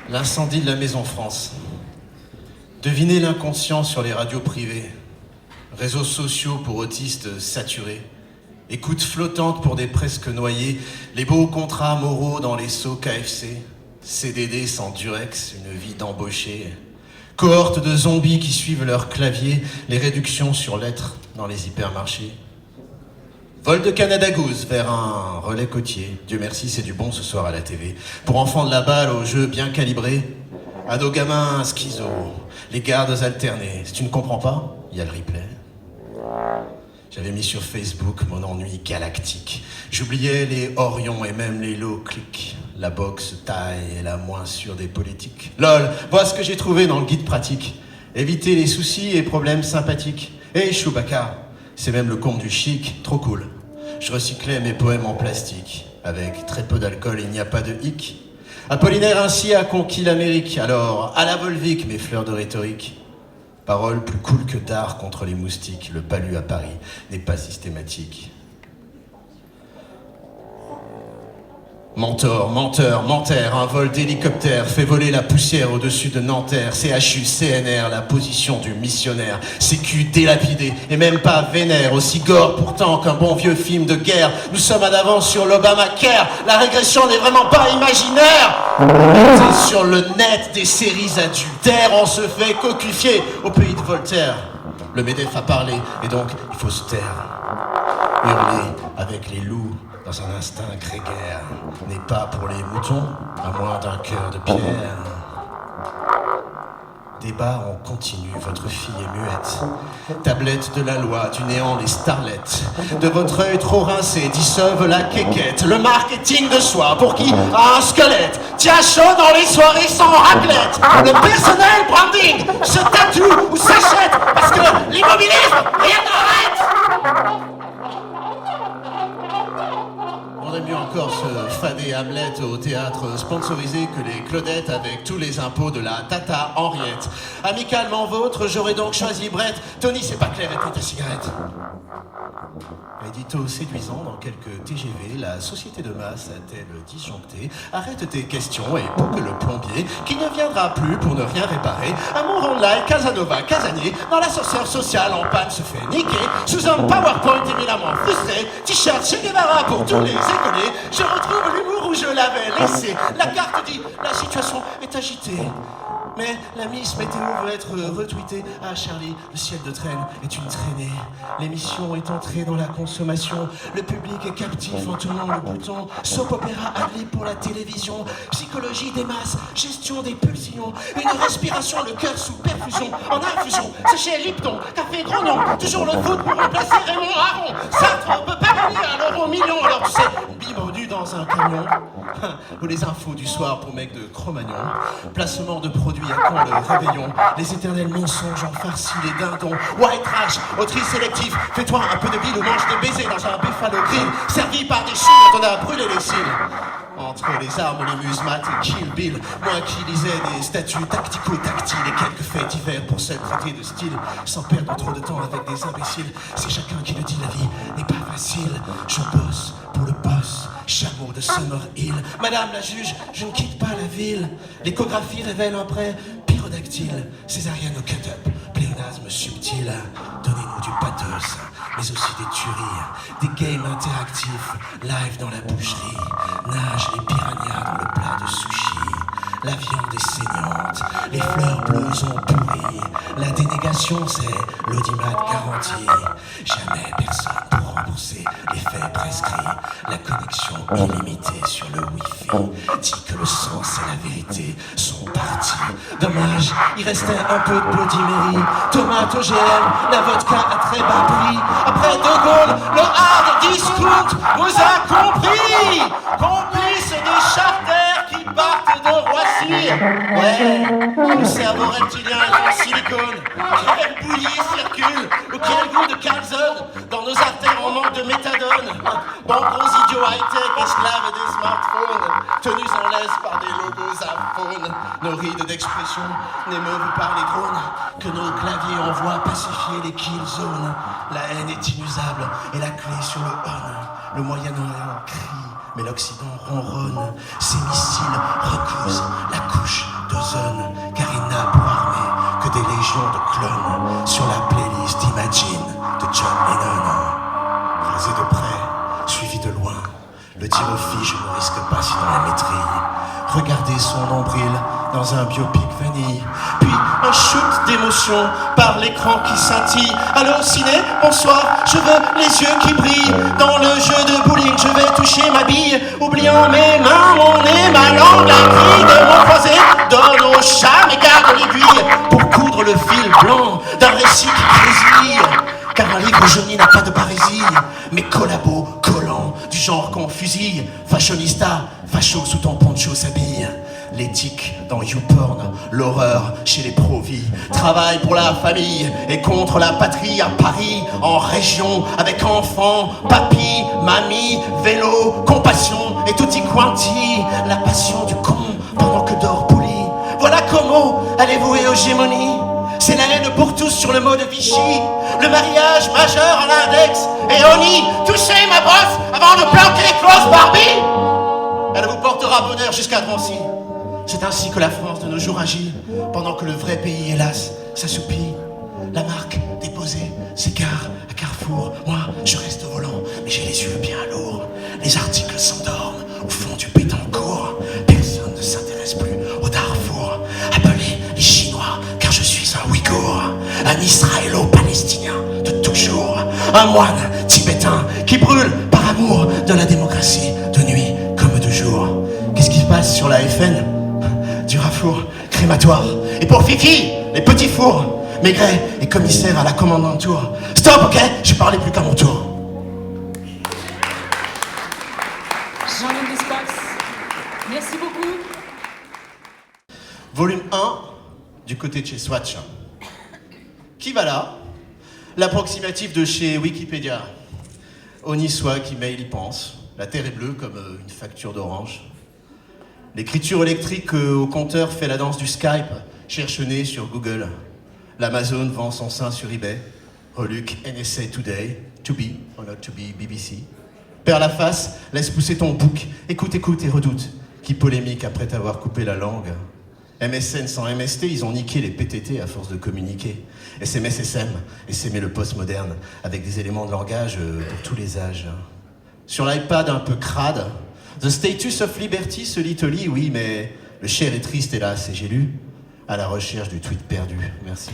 L'incendie de la Maison France. Devinez l'inconscient sur les radios privées. Réseaux sociaux pour autistes saturés. Écoute flottante pour des presque noyés. Les beaux contrats moraux dans les seaux KFC. CDD sans Durex, une vie d'embauché. Cohorte de zombies qui suivent leur clavier. Les réductions sur lettres dans les hypermarchés. Vol de Canada Goose vers un relais côtier. Dieu merci, c'est du bon ce soir à la TV. Pour enfants de la balle au jeu bien calibré. Ados gamins schizo. Les gardes alternés. Si tu ne comprends pas, il y a le replay. J'avais mis sur Facebook mon ennui galactique. J'oubliais les Orions et même les low clics. La boxe taille et la moins sûre des politiques. Lol, voilà ce que j'ai trouvé dans le guide pratique. Éviter les soucis et problèmes sympathiques. Hey Chewbacca, c'est même le comble du chic, trop cool. Je recyclais mes poèmes en plastique. Avec très peu d'alcool, il n'y a pas de hic. Apollinaire ainsi a conquis l'Amérique. Alors, à la Volvic, mes fleurs de rhétorique. Parole plus cool que d'art contre les moustiques. Le palu à Paris n'est pas systématique. Mentor, menteur, mentaire, un vol d'hélicoptère fait voler la poussière au-dessus de Nanterre. CHU, CNR, la position du missionnaire. Sécu délapidé et même pas vénère. Aussi gore pourtant qu'un bon vieux film de guerre. Nous sommes en avance sur l'Obamacare. La régression n'est vraiment pas imaginaire. C'est sur le net des séries adultères. On se fait cocufier au pays de Voltaire. Le MEDEF a parlé et donc il faut se taire. Hurler avec les loups dans un instinct grégaire n'est pas pour les moutons, à moins d'un cœur de pierre. Débat, on continue, votre fille est muette. Tablette de la loi, du néant les starlettes. De votre œil trop rincé, dissolve la quéquette. Le marketing de soi, pour qui a un squelette. Tient chaud dans les soirées sans raclette. Le personnel branding se tatoue ou s'achète, parce que l'immobilisme, rien n'arrête. On aime mieux encore se fader Hamlet au théâtre sponsorisé que les Claudettes avec tous les impôts de la Tata Henriette. Amicalement vôtre, j'aurais donc choisi Brett. Tony, c'est pas clair, éteins ta cigarette. Édito séduisant dans quelques TGV, la société de masse a-t-elle disjoncté? Arrête tes questions et pour que le plombier, qui ne viendra plus pour ne rien réparer, amour online, Casanova, Casanier, dans l'ascenseur social en panne se fait niquer, sous un PowerPoint éminemment frustré, t-shirt Che Guevara pour tous les écoliers, je retrouve l'humour où je l'avais laissé. La carte dit, la situation est agitée. Mais la Miss Météo veut être retweetée. Ah Charlie, le ciel de traîne est une traînée. L'émission est entrée dans la consommation. Le public est captif en tournant le bouton. Soap opéra adlib pour la télévision. Psychologie des masses, gestion des pulsions. Une respiration, le cœur sous perfusion. En infusion, sachet Lipton, café gros nom. Toujours le foot pour remplacer Raymond Aron. Sartre peut pas gagner à l'euro million. Alors tu sais, bibe nu dans un camion. Ou les infos du soir pour mecs de Cro-Magnon. Placement de produits à quand le réveillon. Les éternels mensonges en farci, les dindons. White trash, autrice sélective. Fais-toi un peu de bile ou mange des baisers dans un buffalo grill. Servi par des chiens dont on a brûlé les cils. Entre les armes, les musemates et Kill Bill, moi qui lisais des statuts tactico-tactiles et quelques faits divers pour se traiter de style, sans perdre trop de temps avec des imbéciles. C'est chacun qui le dit, la vie n'est pas facile. Je bosse pour le boss, chameau de Summer Hill. Madame la juge, je ne quitte pas la ville. L'échographie révèle un prêt pyrodactyle. Césarienne au cut-up, pléonasme subtil. Donnez-nous du pathos, mais aussi des tueries, des games interactifs, live dans la boucherie. Nage les piranhas dans le plat de sushi. La viande est saignante, les fleurs bleues ont pourri. La dénégation, c'est l'audimat garanti. Jamais personne pour rembourser les faits prescrits. La connexion illimitée sur le Wi-Fi dit que le sens et la vérité sont partis. Dommage, il restait un peu de Bloody Tomate OGM, la vodka à très bas prix. Après 2 Gaulle, le hard discount vous a compris. Complice des charters qui partent de Roissy. Ouais, le cerveau reptilien est en silicone. Quel bouillie circule, ou quel goût de calzone. Dans nos artères on manque de méthadone. Bon gros idiots high-tech, esclaves des smartphones, tenus en laisse par des logos iPhone. Nos rides d'expression n'émeuvent par les drones, que nos claviers envoient pacifier les kill zones. La haine est inusable et la clé sur le on. Le Moyen-Orient crie, mais l'Occident ronronne. Ces missiles recousent la couche d'ozone, car il n'a pour armée que des légions de clones sur la playlist Imagine de John Lennon. Rasé de près, suivi de loin, le tir aux filles, je ne risque pas sinon la maîtrise. Regardez son nombril dans un biopic vanille, puis un shoot d'émotion par l'écran qui scintille. Allô ciné, bonsoir, je veux les yeux qui brillent. Dans le jeu de bowling, je vais toucher ma bille, oubliant mes mains, mon nez, ma langue, la grille de mon croisé. Donne au chat, mais garde l'aiguille pour coudre le fil blanc d'un récit qui grésille. Car un livre jauni n'a pas de parésie, mais collabo, collant, du genre qu'on fusille. Fashionista, facho sous ton poncho s'habille. L'éthique dans YouPorn, l'horreur chez les pro-vie. Travail pour la famille et contre la patrie à Paris, en région, avec enfants, papy, mamie, vélo, compassion et tutti quanti. La passion du con pendant que dort Pouli. Voilà comment elle est vouée aux gémonies. C'est la haine pour tous sur le mot de Vichy. Le mariage majeur à l'index. Et on y touchez ma brosse avant de planquer les clauses Barbie. Elle vous portera bonheur jusqu'à Drancy. C'est ainsi que la France de nos jours agit, pendant que le vrai pays, hélas, s'assoupit. La marque déposée s'égare à Carrefour. Moi, je reste au volant, mais j'ai les yeux bien lourds. Les articles s'endorment au fond du Béthencourt. Personne ne s'intéresse plus au Darfour. Appelez les Chinois, car je suis un Ouïghour. Un Israélo-Palestinien de toujours. Un moine tibétain qui brûle par amour de la démocratie, de nuit comme de jour. Qu'est-ce qui se passe sur la FN ? Du rafour crématoire. Et pour Fifi, les petits fours. Maigret est commissaire à la commandante tour. Stop, ok? Je parlais plus qu'à mon tour. Jean-Luc Despax, merci beaucoup. Volume 1, du côté de chez Swatch. Qui va là? L'approximatif de chez Wikipédia. Au niçois qui mail y pense. La terre est bleue comme une facture d'orange. L'écriture électrique au compteur fait la danse du Skype. Cherche-né sur Google. L'Amazon vend son sein sur eBay. Reluque NSA Today. To be or not to be BBC. Perds la face, laisse pousser ton bouc. Écoute, écoute et redoute. Qui polémique après t'avoir coupé la langue. MSN sans MST, ils ont niqué les PTT à force de communiquer. SMS SM, et s'aimer le postmoderne, avec des éléments de langage pour tous les âges. Sur l'iPad un peu crade, The Status of Liberty se lit au lit, oui, mais le cher est triste, hélas, et j'ai lu à la recherche du tweet perdu. Merci.